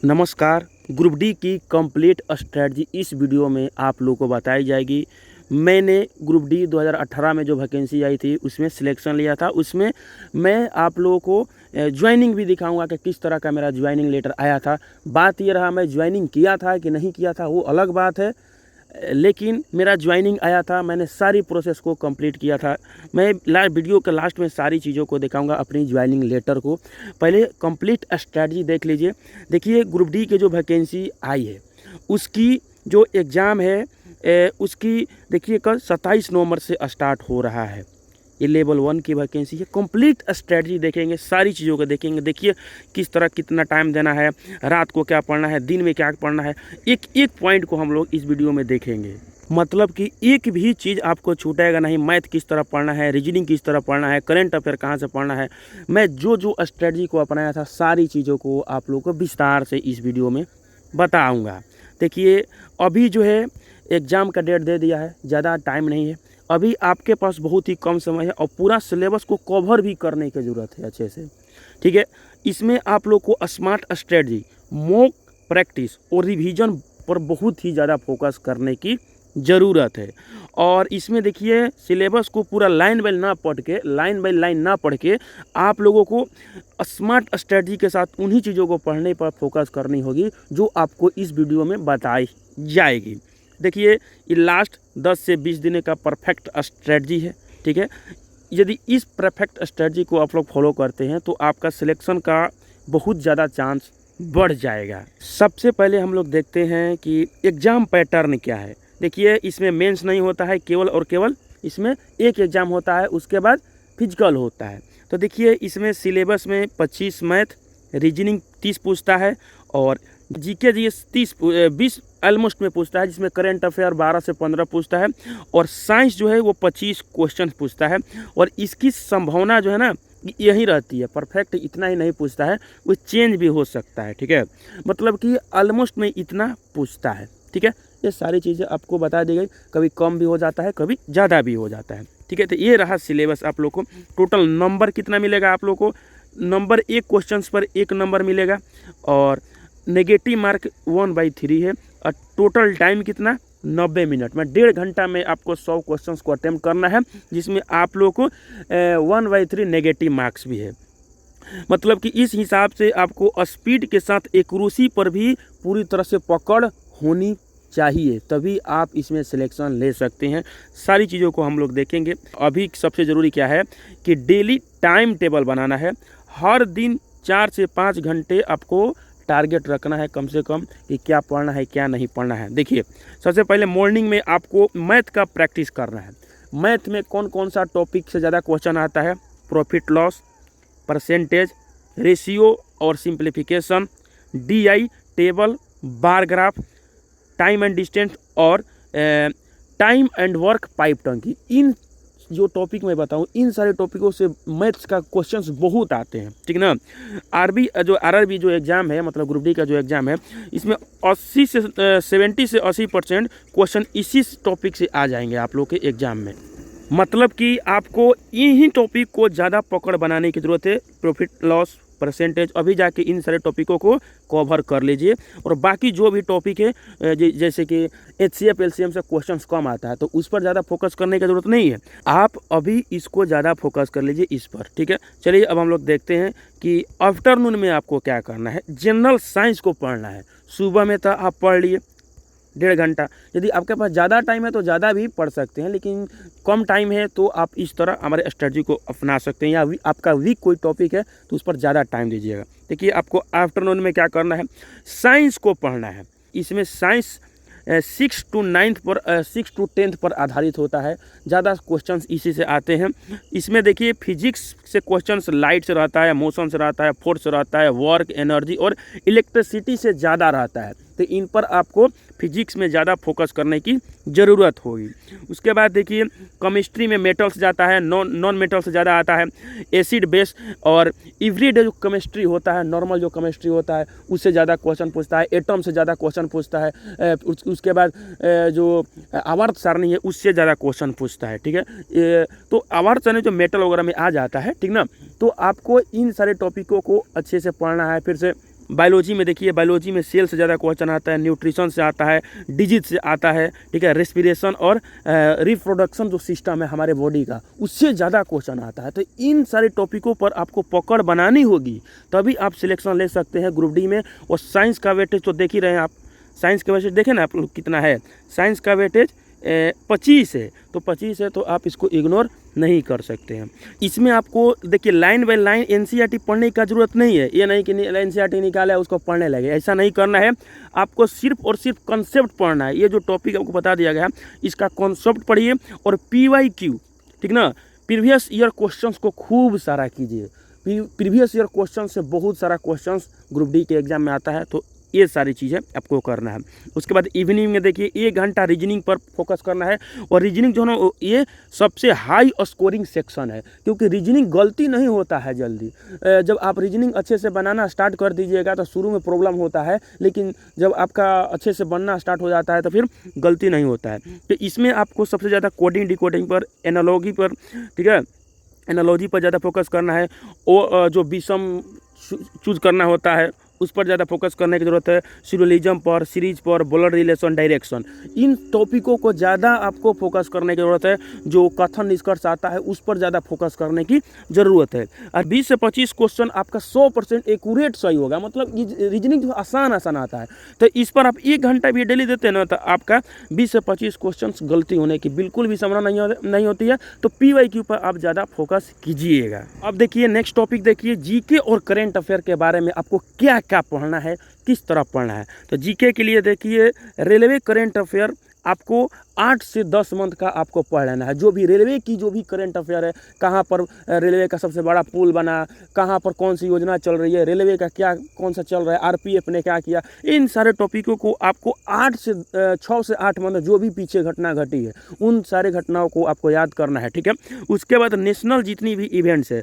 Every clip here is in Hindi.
नमस्कार। ग्रुप डी की कंप्लीट स्ट्रेटजी इस वीडियो में आप लोगों को बताई जाएगी। मैंने ग्रुप डी 2018 में जो वैकेंसी आई थी उसमें सिलेक्शन लिया था। उसमें मैं आप लोगों को ज्वाइनिंग भी दिखाऊंगा कि किस तरह का मेरा ज्वाइनिंग लेटर आया था। बात ये रहा मैं ज्वाइनिंग किया था कि नहीं किया था वो अलग बात है, लेकिन मेरा ज्वाइनिंग आया था, मैंने सारी प्रोसेस को कंप्लीट किया था। मैं वीडियो के लास्ट में सारी चीज़ों को दिखाऊंगा, अपनी ज्वाइनिंग लेटर को। पहले कंप्लीट स्ट्रैटेजी देख लीजिए। देखिए ग्रुप डी के जो वैकेंसी आई है उसकी जो एग्ज़ाम है उसकी देखिए कल 27 नवंबर से स्टार्ट हो रहा है। ये लेवल 1 की वैकेंसी है। कंप्लीट स्ट्रेटजी देखेंगे, सारी चीज़ों को देखेंगे। देखिए किस तरह कितना टाइम देना है, रात को क्या पढ़ना है, दिन में क्या पढ़ना है, एक एक पॉइंट को हम लोग इस वीडियो में देखेंगे। मतलब कि एक भी चीज़ आपको छूटेगा नहीं। मैथ किस तरह पढ़ना है, रीजनिंग किस तरह पढ़ना है, करंट अफेयर कहाँ से पढ़ना है। मैं जो जो स्ट्रेटजी को अपनाया था सारी चीज़ों को आप लोगों को विस्तार से इस वीडियो में बताऊँगा। देखिए अभी जो है एग्ज़ाम का डेट दे दिया है, ज़्यादा टाइम नहीं है। अभी आपके पास बहुत ही कम समय है और पूरा सिलेबस को कवर भी करने की ज़रूरत है अच्छे से, ठीक है। इसमें आप लोग को स्मार्ट स्ट्रेटजी, मॉक प्रैक्टिस और रिवीजन पर बहुत ही ज़्यादा फोकस करने की ज़रूरत है। और इसमें देखिए सिलेबस को पूरा लाइन बाय लाइन ना पढ़ के आप लोगों को स्मार्ट स्ट्रेटजी के साथ उन्हीं चीज़ों को पढ़ने पर फोकस करनी होगी जो आपको इस वीडियो में बताई जाएगी। देखिए ये लास्ट 10 से 20 दिन का परफेक्ट स्ट्रेटजी है, ठीक है। यदि इस परफेक्ट स्ट्रेटजी को आप लोग फॉलो करते हैं तो आपका सिलेक्शन का बहुत ज़्यादा चांस बढ़ जाएगा। सबसे पहले हम लोग देखते हैं कि एग्ज़ाम पैटर्न क्या है। देखिए इसमें मेंस नहीं होता है, केवल और केवल इसमें एक एग्ज़ाम होता है, उसके बाद फिजिकल होता है। तो देखिए इसमें सिलेबस में 25 मैथ, रीजनिंग 30 पूछता है और जीके जीएस 20 ऑलमोस्ट में पूछता है, जिसमें करंट अफेयर 12 से 15 पूछता है और साइंस जो है वो 25 क्वेश्चन पूछता है। और इसकी संभावना जो है ना यही रहती है, परफेक्ट इतना ही नहीं पूछता है, वो चेंज भी हो सकता है, ठीक है। मतलब कि ऑलमोस्ट में इतना पूछता है, ठीक है। ये सारी चीज़ें आपको बता दी गई, कभी कम भी हो जाता है, कभी ज़्यादा भी हो जाता है, ठीक है। तो ये रहा सिलेबस। आप लोग को टोटल नंबर कितना मिलेगा, आप लोग को नंबर एक क्वेश्चन पर 1 नंबर मिलेगा और नेगेटिव मार्क 1/3 है। और टोटल टाइम कितना 90 मिनट में, 1.5 घंटा में आपको 100 क्वेश्चंस को अटेम्प्ट करना है, जिसमें आप लोग को 1/3 नेगेटिव मार्क्स भी है। मतलब कि इस हिसाब से आपको स्पीड के साथ एक्यूरेसी पर भी पूरी तरह से पकड़ होनी चाहिए, तभी आप इसमें सिलेक्शन ले सकते हैं। सारी चीज़ों को हम लोग देखेंगे। अभी सबसे ज़रूरी क्या है कि डेली टाइम टेबल बनाना है। हर दिन 4 से 5 घंटे आपको टारगेट रखना है कम से कम कि क्या पढ़ना है क्या नहीं पढ़ना है। देखिए सबसे पहले मॉर्निंग में आपको मैथ का प्रैक्टिस करना है। मैथ में कौन कौन सा टॉपिक से ज़्यादा क्वेश्चन आता है, प्रॉफिट लॉस, परसेंटेज, रेशियो और simplification, DI table, bar graph, time and distance और टाइम एंड वर्क पाइप टंकी। इन जो टॉपिक मैं बताऊं, इन सारे टॉपिकों से मैथ्स का क्वेश्चंस बहुत आते हैं, ठीक ना। RRB जो एग्ज़ाम है, मतलब ग्रुप डी का जो एग्ज़ाम है, इसमें 70 से 80% क्वेश्चन इसी टॉपिक से आ जाएंगे आप लोग के एग्ज़ाम में। मतलब कि आपको इन्हीं टॉपिक को ज़्यादा पकड़ बनाने की ज़रूरत है। प्रॉफिट लॉस, परसेंटेज, अभी जाके इन सारे टॉपिकों को कवर कर लीजिए। और बाकी जो भी टॉपिक है जैसे कि HCF LCM से क्वेश्चंस कम आता है तो उस पर ज़्यादा फोकस करने की ज़रूरत नहीं है। आप अभी इसको ज़्यादा फोकस कर लीजिए इस पर, ठीक है। चलिए अब हम लोग देखते हैं कि आफ्टरनून में आपको क्या करना है। जनरल साइंस को पढ़ना है। सुबह में तो आप पढ़ लिए 1.5 घंटा, यदि आपके पास ज़्यादा टाइम है तो ज़्यादा भी पढ़ सकते हैं, लेकिन कम टाइम है तो आप इस तरह हमारे स्ट्रेटजी को अपना सकते हैं। या आपका वीक कोई टॉपिक है तो उस पर ज़्यादा टाइम दीजिएगा। देखिए आपको आफ्टरनून में क्या करना है, साइंस को पढ़ना है। इसमें साइंस 6 to 10th पर आधारित होता है, ज़्यादा क्वेश्चंस इसी से आते हैं। इसमें देखिए फिजिक्स से क्वेश्चंस लाइट से रहता है, मोशन से रहता है, फोर्स से रहता है, वर्क, एनर्जी और इलेक्ट्रिसिटी से ज़्यादा रहता है। तो इन पर आपको फिजिक्स में ज़्यादा फोकस करने की ज़रूरत होगी। उसके बाद देखिए केमिस्ट्री में मेटल्स जाता है, नॉन मेटल से ज़्यादा आता है, एसिड बेस और एवरीडे जो केमिस्ट्री होता है, नॉर्मल जो केमिस्ट्री होता है उससे ज़्यादा क्वेश्चन पूछता है, एटम से ज़्यादा क्वेश्चन पूछता है। उसके बाद जो आवर्त सारणी है उससे ज़्यादा क्वेश्चन पूछता है, ठीक है। तो आवर्त सारणी जो मेटल वगैरह में आ जाता है, ठीक ना। तो आपको इन सारे टॉपिकों को अच्छे से पढ़ना है। फिर से बायोलॉजी में देखिए, बायोलॉजी में सेल से ज़्यादा क्वेश्चन आता है, न्यूट्रिशन से आता है, डिजीज से आता है, ठीक है, रेस्पिरेशन और रिप्रोडक्शन जो सिस्टम है हमारे बॉडी का, उससे ज़्यादा क्वेश्चन आता है। तो इन सारे टॉपिकों पर आपको पकड़ बनानी होगी, तभी आप सिलेक्शन ले सकते हैं ग्रुप डी में। और साइंस का वेटेज तो देख ही रहे हैं आप, साइंस का वेटेज देखें ना आप लोग कितना है, साइंस का वेटेज 25 है, तो 25 है तो आप इसको इग्नोर नहीं कर सकते हैं। इसमें आपको देखिए लाइन बाय लाइन एनसीईआरटी पढ़ने का जरूरत नहीं है, ये नहीं कि एनसीईआरटी निकाला है उसको पढ़ने लगे, ऐसा नहीं करना है। आपको सिर्फ और सिर्फ कॉन्सेप्ट पढ़ना है। ये जो टॉपिक आपको बता दिया गया है इसका कॉन्सेप्ट पढ़िए और PYQ, ठीक ना, प्रीवियस ईयर क्वेश्चंस को खूब सारा कीजिए। प्रीवियस ईयर क्वेश्चन से बहुत सारा क्वेश्चंस ग्रुप डी के एग्जाम में आता है, तो ये सारी चीज़ें आपको करना है। उसके बाद इवनिंग में देखिए 1 घंटा रीजनिंग पर फोकस करना है। और रीजनिंग जो है ना ये सबसे हाई स्कोरिंग सेक्शन है, क्योंकि रीजनिंग गलती नहीं होता है जल्दी। जब आप रीजनिंग अच्छे से बनाना स्टार्ट कर दीजिएगा तो शुरू में प्रॉब्लम होता है, लेकिन जब आपका अच्छे से बनना स्टार्ट हो जाता है तो फिर गलती नहीं होता है। तो इसमें आपको सबसे ज़्यादा कोडिंग डिकोडिंग पर, एनालॉजी पर, ठीक है, एनालॉजी पर ज़्यादा फोकस करना है। और जो विषम चूज करना होता है उस पर ज़्यादा फोकस करने की ज़रूरत है। सीरियलिज्म पर, सीरीज पर, ब्लड रिलेशन, डायरेक्शन, इन टॉपिकों को ज़्यादा आपको फोकस करने की ज़रूरत है। जो कथन निष्कर्ष आता है उस पर ज़्यादा फोकस करने की ज़रूरत है। और 20 से 25 क्वेश्चन आपका 100% एक्यूरेट सही होगा, मतलब रीजनिंग जो आसान आता है। तो इस पर आप 1 घंटा भी डेली देते हैं ना, तो आपका 20 से 25 क्वेश्चन गलती होने की बिल्कुल भी संभावना नहीं होती है। तो PYQ पर आप ज़्यादा फोकस कीजिएगा। अब देखिए नेक्स्ट टॉपिक देखिए, जीके और करेंट अफेयर के बारे में आपको क्या क्या पढ़ना है, किस तरह पढ़ना है। तो जीके के लिए देखिए रेलवे करेंट अफेयर आपको 8 से 10 मंथ का आपको पढ़ लेना है। जो भी रेलवे की जो भी करंट अफेयर है, कहाँ पर रेलवे का सबसे बड़ा पुल बना, कहाँ पर कौन सी योजना चल रही है, रेलवे का क्या कौन सा चल रहा है, RPF ने क्या किया, इन सारे टॉपिकों को आपको 6 से 8 मंथ जो भी पीछे घटना घटी है उन सारे घटनाओं को आपको याद करना है, ठीक है। उसके बाद नेशनल जितनी भी इवेंट्स है,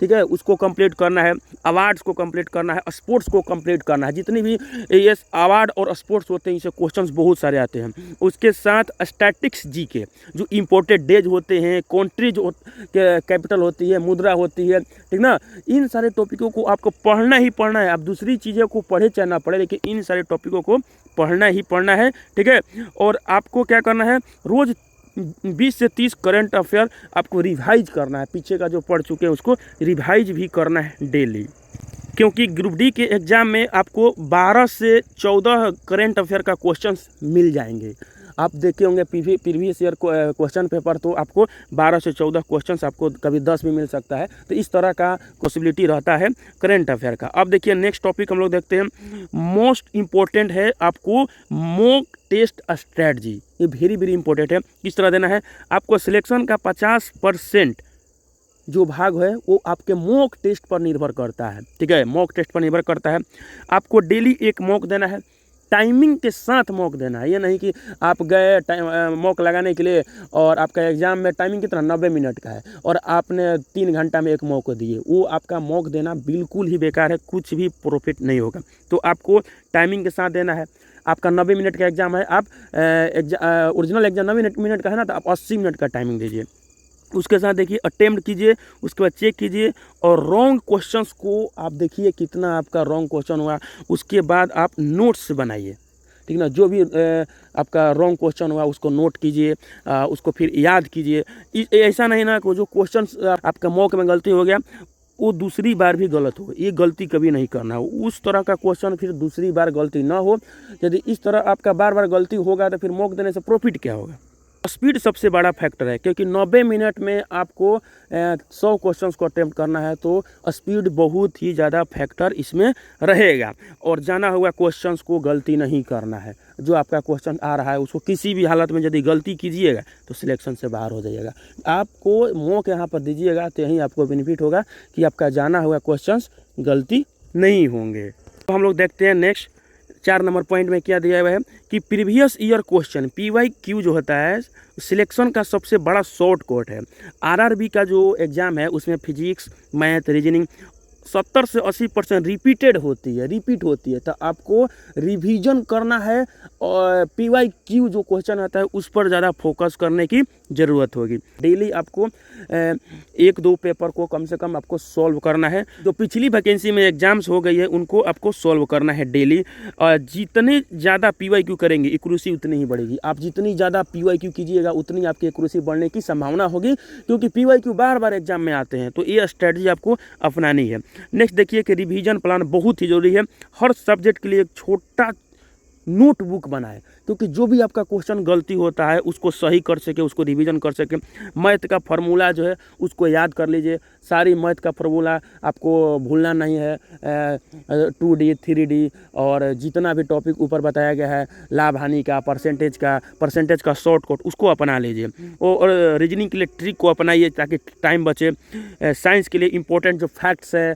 ठीक है, उसको कंप्लीट करना है, अवार्ड्स को कंप्लीट करना है, स्पोर्ट्स को कंप्लीट करना है। जितनी भी ये अवार्ड और स्पोर्ट्स होते हैं इसे क्वेश्चंस बहुत सारे आते हैं। उसके साथ स्टैटिक्स जीके, जो इम्पोर्टेड डेज होते हैं, कंट्रीज कैपिटल होती है, मुद्रा होती है, ठीक ना, इन सारे टॉपिकों को आपको पढ़ना ही पढ़ना है। आप दूसरी चीज़ों को पढ़े चाहे ना पढ़े, लेकिन इन सारे टॉपिकों को पढ़ना ही पढ़ना है, ठीक है। और आपको क्या करना है, रोज़ 20 से 30 करंट अफेयर आपको रिवाइज करना है। पीछे का जो पढ़ चुके हैं उसको रिवाइज भी करना है डेली, क्योंकि ग्रुप डी के एग्ज़ाम में आपको 12 से 14 करंट अफेयर का क्वेश्चंस मिल जाएंगे। आप देखे होंगे प्रीवियस ईयर क्वेश्चन पेपर, तो आपको 12 से 14 क्वेश्चंस, आपको कभी 10 भी मिल सकता है। तो इस तरह का पॉसिबिलिटी रहता है करंट अफेयर का। अब देखिए नेक्स्ट टॉपिक हम लोग देखते हैं, मोस्ट इम्पोर्टेंट है आपको मॉक टेस्ट स्ट्रैटेजी। ये वेरी वेरी इंपॉर्टेंट है। किस तरह देना है, आपको सिलेक्शन का 50% जो भाग है वो आपके मॉक टेस्ट पर निर्भर करता है, ठीक है, मॉक टेस्ट पर निर्भर करता है। आपको डेली एक मॉक देना है, टाइमिंग के साथ मॉक देना है। ये नहीं कि आप गए मॉक लगाने के लिए और आपका एग्जाम में टाइमिंग कितना 90 मिनट का है और आपने 3 घंटा में एक मॉक दिए, वो आपका मॉक देना बिल्कुल ही बेकार है, कुछ भी प्रॉफिट नहीं होगा। तो आपको टाइमिंग के साथ देना है। आपका 90 मिनट का एग्जाम है, आप ओरिजिनल एग्जाम 90 मिनट का है ना, तो आप 80 मिनट का टाइमिंग दीजिए। उसके साथ देखिए अटेम्प्ट कीजिए, उसके बाद चेक कीजिए और रॉन्ग क्वेश्चंस को आप देखिए कितना आपका रॉन्ग क्वेश्चन हुआ। उसके बाद आप नोट्स बनाइए, ठीक ना, जो भी आपका रॉन्ग क्वेश्चन हुआ उसको नोट कीजिए, उसको फिर याद कीजिए। ऐसा नहीं ना कि जो क्वेश्चन आपका मॉक में गलती हो गया वो दूसरी बार भी गलत हो, ये गलती कभी नहीं करना हो। उस तरह का क्वेश्चन फिर दूसरी बार गलती ना हो। यदि इस तरह आपका बार बार गलती होगा तो फिर मॉक देने से प्रॉफिट क्या होगा। स्पीड सबसे बड़ा फैक्टर है, क्योंकि 90 मिनट में आपको 100 क्वेश्चंस को अटेम्प्ट करना है, तो स्पीड बहुत ही ज़्यादा फैक्टर इसमें रहेगा। और जाना हुआ क्वेश्चंस को गलती नहीं करना है। जो आपका क्वेश्चन आ रहा है उसको किसी भी हालत में यदि गलती कीजिएगा तो सिलेक्शन से बाहर हो जाइएगा। आपको मॉक यहाँ पर दीजिएगा तो यहीं आपको बेनिफिट होगा कि आपका जाना हुआ क्वेश्चंस गलती नहीं होंगे। तो हम लोग देखते हैं नेक्स्ट 4 नंबर पॉइंट में क्या दिया हुआ है कि प्रीवियस ईयर क्वेश्चन PYQ जो होता है सिलेक्शन का सबसे बड़ा शॉर्ट कट है। RRB का जो एग्ज़ाम है उसमें फिजिक्स, मैथ, रीजनिंग 70 से 80% रिपीट होती है। तो आपको रिवीजन करना है और PYQ जो क्वेश्चन आता है उस पर ज़्यादा फोकस करने की ज़रूरत होगी। डेली आपको 1-2 पेपर को कम से कम आपको सॉल्व करना है। जो पिछली वैकेंसी में एग्जाम्स हो गई है उनको आपको सॉल्व करना है डेली। और जितने ज़्यादा PYQ करेंगे एक्यूरेसी उतनी ही बढ़ेगी। आप जितनी ज़्यादा PYQ कीजिएगा उतनी आपकी एक्यूरेसी बढ़ने की संभावना होगी, क्योंकि PYQ बार बार एग्जाम में आते हैं। तो ये स्ट्रेटजी आपको अपनानी है। नेक्स्ट देखिए कि रिवीजन प्लान बहुत ही जरूरी है। हर सब्जेक्ट के लिए एक छोटा नोटबुक बनाए, क्योंकि जो भी आपका क्वेश्चन गलती होता है उसको सही कर सके, उसको रिवीजन कर सके। मैथ का फार्मूला जो है उसको याद कर लीजिए। सारी मैथ का फार्मूला आपको भूलना नहीं है। 2D 3D और जितना भी टॉपिक ऊपर बताया गया है, लाभ हानि का, परसेंटेज का शॉर्टकट, उसको अपना लीजिए। और रीजनिंग के लिए ट्रिक को अपनाइए ताकि टाइम बचे। साइंस के लिए इम्पोर्टेंट जो फैक्ट्स है,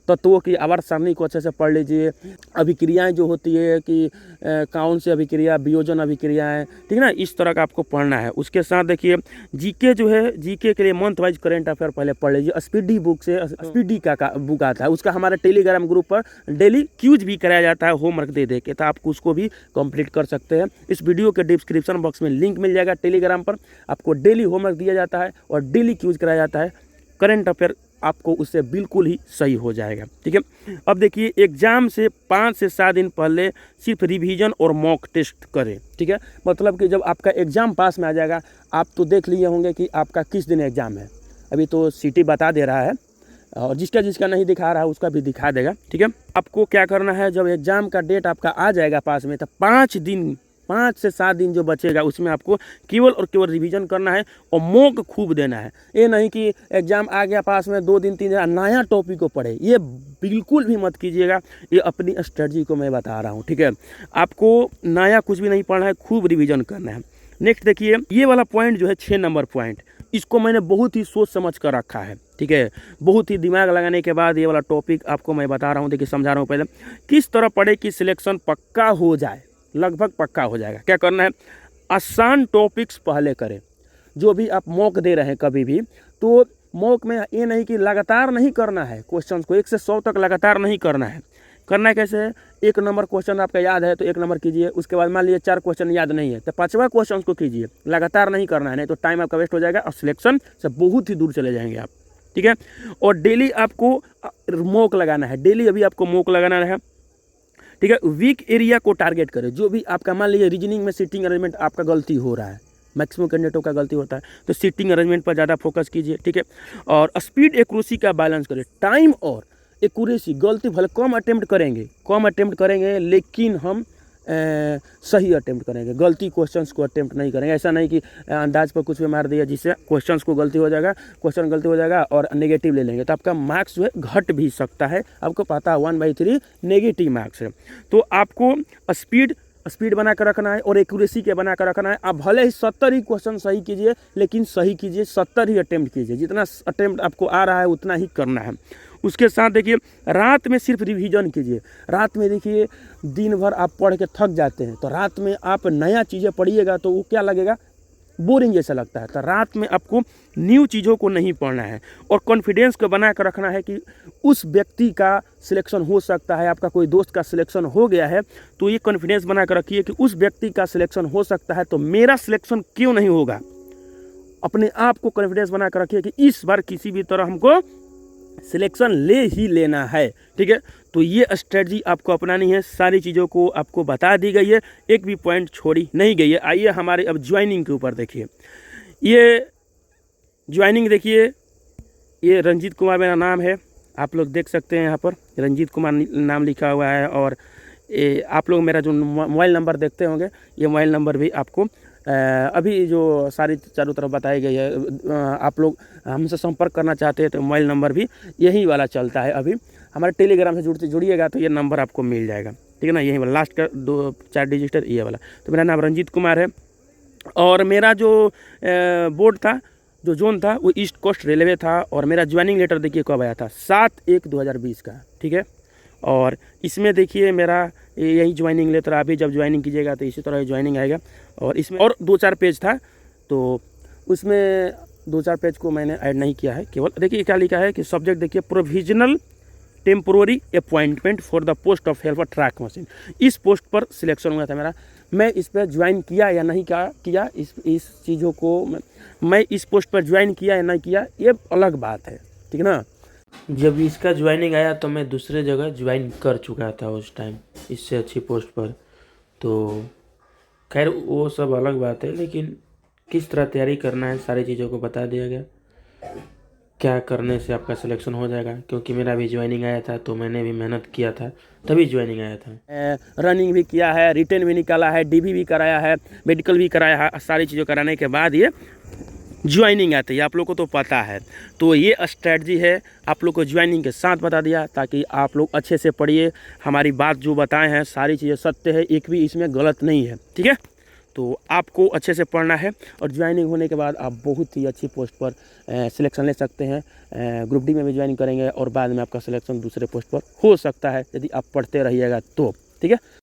तत्वों की आवर्त सारणी को अच्छे से पढ़ लीजिए। अभिक्रियाएँ जो होती है कि कौन सी अभिक्रिया, वियोजन अभिक्रियाएँ, ठीक है ना, इस तरह का आपको पढ़ना है। उसके साथ देखिए जीके जो है, जीके के लिए मंथ वाइज करेंट अफेयर पहले पढ़ लीजिए। स्पीडी बुक से, स्पीडी का बुक आता है, उसका हमारे टेलीग्राम ग्रुप पर डेली क्यूज भी कराया जाता है होमवर्क दे के, तो आपको उसको भी कंप्लीट कर सकते हैं। इस वीडियो के डिस्क्रिप्शन बॉक्स में लिंक मिल जाएगा टेलीग्राम पर। आपको डेली होमवर्क दिया जाता है और डेली क्यूज कराया जाता है। करेंट अफेयर आपको उससे बिल्कुल ही सही हो जाएगा, ठीक है। अब देखिए एग्जाम से 5 से 7 दिन पहले सिर्फ रिवीजन और मॉक टेस्ट करें, ठीक है। मतलब कि जब आपका एग्जाम पास में आ जाएगा, आप तो देख लिए होंगे कि आपका किस दिन एग्जाम है। अभी तो सिटी बता दे रहा है और जिसका जिसका नहीं दिखा रहा है उसका भी दिखा देगा, ठीक है। आपको क्या करना है, जब एग्जाम का डेट आपका आ जाएगा पास में, तो 5 से 7 दिन जो बचेगा उसमें आपको केवल और केवल रिवीजन करना है और मॉक खूब देना है। ये नहीं कि एग्जाम आ गया पास में 2 दिन 3 दिन नया टॉपिक को पढ़े, ये बिल्कुल भी मत कीजिएगा। ये अपनी स्ट्रेटजी को मैं बता रहा हूँ, ठीक है। आपको नया कुछ भी नहीं पढ़ना है, खूब रिवीजन करना है। नेक्स्ट देखिए ये वाला पॉइंट जो है 6 नंबर पॉइंट, इसको मैंने बहुत ही सोच समझ कर रखा है, ठीक है। बहुत ही दिमाग लगाने के बाद ये वाला टॉपिक आपको मैं बता रहा हूँ। देखिए समझा रहा हूँ पहले किस तरह पढ़े कि सिलेक्शन पक्का हो जाए, लगभग पक्का हो जाएगा। क्या करना है, आसान टॉपिक्स पहले करें। जो भी आप मॉक दे रहे हैं कभी भी, तो मॉक में ये नहीं कि लगातार नहीं करना है, क्वेश्चंस को 1 से 100 तक लगातार नहीं करना है। करना है कैसे है, 1 नंबर क्वेश्चन आपका याद है तो 1 नंबर कीजिए। उसके बाद मान लीजिए 4 क्वेश्चन याद नहीं है तो 5वां क्वेश्चन को कीजिए। लगातार नहीं करना है, नहीं तो टाइम आपका वेस्ट हो जाएगा और सिलेक्शन से बहुत ही दूर चले जाएंगे आप, ठीक है। और डेली आपको मॉक लगाना है, डेली अभी आपको मॉक लगाना है, ठीक है। वीक एरिया को टारगेट करें। जो भी आपका मान लीजिए रीजनिंग में सीटिंग अरेंजमेंट आपका गलती हो रहा है, मैक्सिमम कैंडिडेटों का गलती होता है, तो सीटिंग अरेंजमेंट पर ज़्यादा फोकस कीजिए, ठीक है। और स्पीड एक्यूरेसी का बैलेंस करें। टाइम और एक्यूरेसी, गलती भले कम अटेम्प्ट करेंगे लेकिन हम सही अटेम्प्ट करेंगे, गलती क्वेश्चंस को अटेम्प्ट नहीं करेंगे। ऐसा नहीं कि अंदाज पर कुछ भी मार दिया जिससे क्वेश्चंस को गलती हो जाएगा और नेगेटिव ले लेंगे तो आपका मार्क्स जो है घट भी सकता है। आपको पता है 1/3 नेगेटिव मार्क्स है। तो आपको स्पीड बना कर रखना है और एक्यूरेसी के बना कर रखना है। आप भले ही 70 ही क्वेश्चन सही कीजिए, लेकिन सही कीजिए, 70 ही अटेम्प्ट कीजिए। जितना अटेम्प्ट आपको आ रहा है उतना ही करना है। उसके साथ देखिए रात में सिर्फ रिवीजन कीजिए। रात में देखिए दिन भर आप पढ़ के थक जाते हैं, तो रात में आप नया चीज़ें पढ़िएगा तो वो क्या लगेगा, बोरिंग जैसा लगता है। तो रात में आपको न्यू चीज़ों को नहीं पढ़ना है और कॉन्फिडेंस को बना कर रखना है कि उस व्यक्ति का सिलेक्शन हो सकता है। आपका कोई दोस्त का सिलेक्शन हो गया है तो ये कॉन्फिडेंस बना कर रखिए कि उस व्यक्ति का सिलेक्शन हो सकता है, तो मेरा सिलेक्शन क्यों नहीं होगा। अपने आप को कॉन्फिडेंस बना कर रखिए कि इस बार किसी भी तरह हमको सिलेक्शन ले ही लेना है, ठीक है। तो ये स्ट्रेटजी आपको अपनानी है। सारी चीज़ों को आपको बता दी गई है, एक भी पॉइंट छोड़ी नहीं गई है। आइए हमारे अब ज्वाइनिंग के ऊपर देखिए। ये ज्वाइनिंग देखिए, ये रंजीत कुमार मेरा नाम है, आप लोग देख सकते हैं यहाँ पर रंजीत कुमार नाम लिखा हुआ है। और आप लोग मेरा जो मोबाइल नंबर देखते होंगे, ये मोबाइल नंबर भी आपको अभी जो सारी चारों तरफ बताई गई है, आप लोग हमसे संपर्क करना चाहते हैं तो मोबाइल नंबर भी यही वाला चलता है। अभी हमारे टेलीग्राम से जुड़िएगा तो ये नंबर आपको मिल जाएगा, ठीक है ना। यही वाला लास्ट का 2-4 डिजिट ये वाला। तो मेरा नाम रंजीत कुमार है और मेरा जो बोर्ड था, जो जोन था, वो ईस्ट कोस्ट रेलवे था। और मेरा ज्वाइनिंग लेटर देखिए कब आया था, 7/1/2020 का, ठीक है। और इसमें देखिए मेरा यही ज्वाइनिंग लेटर, अभी जब ज्वाइनिंग कीजिएगा तो इसी तरह ज्वाइनिंग आएगा। और इसमें और 2-4 पेज था, तो उसमें 2-4 पेज को मैंने ऐड नहीं किया है। केवल देखिए क्या लिखा है कि सब्जेक्ट देखिए provisional temporary appointment for the post of helper track machine. इस पोस्ट पर सिलेक्शन हुआ था मेरा। मैं इस पर ज्वाइन किया या नहीं किया इस चीज़ों को मैं इस पोस्ट पर ज्वाइन किया या नहीं किया ये अलग बात है, ठीक ना। जब इसका ज्वाइनिंग आया तो मैं दूसरे जगह ज्वाइन कर चुका था उस टाइम इससे अच्छी पोस्ट पर। तो खैर वो सब अलग बात है, लेकिन किस तरह तैयारी करना है सारी चीज़ों को बता दिया गया। क्या करने से आपका सिलेक्शन हो जाएगा, क्योंकि मेरा भी ज्वाइनिंग आया था तो मैंने भी मेहनत किया था तभी ज्वाइनिंग आया था। रनिंग भी किया है, रिटर्न भी निकाला है, डीबी भी कराया है, मेडिकल भी कराया है। सारी चीज़ों कराने के बाद ये ज्वाइनिंग आती है, आप लोग को तो पता है। तो ये स्ट्रैटेजी है, आप लोग को ज्वाइनिंग के साथ बता दिया ताकि आप लोग अच्छे से पढ़िए। हमारी बात जो बताए हैं सारी चीज़ें सत्य है, एक भी इसमें गलत नहीं है, ठीक है। तो आपको अच्छे से पढ़ना है और ज्वाइनिंग होने के बाद आप बहुत ही अच्छी पोस्ट पर सिलेक्शन ले सकते हैं। ग्रुप डी में भी ज्वाइनिंग करेंगे और बाद में आपका सिलेक्शन दूसरे पोस्ट पर हो सकता है यदि आप पढ़ते रहिएगा तो, ठीक है।